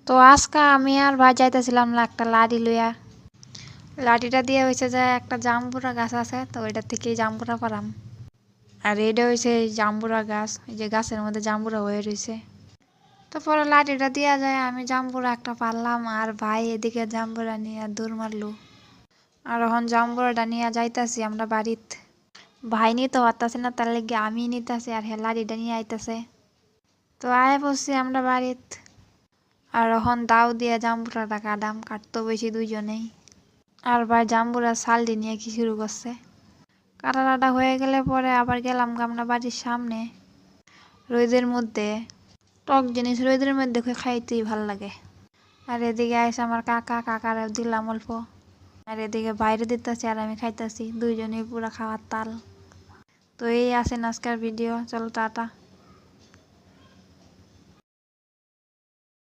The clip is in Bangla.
তো আজকে আমি আর ভাই যাইতেছিলাম একটা লাঠি লইয়া। লাঠিটা দিয়ে হয়েছে যে একটা জাম্বুরা গাছ আছে, তো ওইটা থেকে জাম্বুরা পারাম। আর এটা হয়েছে জাম্বুরা গাছ, এই যে গাছের মধ্যে জাম্বুরা হয়ে রয়েছে। তো পরে লাঠিটা দেওয়া যায়, আমি জাম্বুরা একটা পারলাম আর ভাই এদিকে জাম্বুরা নিয়ে দৌড় মারলো। আর এখন জাম্বুরাটা নিয়ে যাইতাছি আমরা বাড়িত। ভাই নিতে পারতাছি না, তার লেগে আমি নিতেছি আর হে লাঠিটা নিয়ে আইতাছে। তো আয় পড়ছি আমরা বাড়িত। আর এখন দাও দিয়ে জাম্বুরাটা কাটাম, কাটতো বেশি দুইজনেই। আর ভাই জাম্বুরা সালডি নিয়ে কি শুরু করছে। কাটাটা হয়ে গেলে পরে আবার গেলাম আমরা বাড়ির সামনে রোদের মধ্যে। টক জিনিস রোদের মধ্যে খাইতেই ভাল লাগে। আর এদিকে আইসে আমার কাকার দিলাম অল্প। আর এদিকে বাইরে দিতেছি আর আমি খাইতেছি, দুইজনেই পুরা খাওয়ার তাল। তো এই আছে আজকের ভিডিও, চলো টাটা।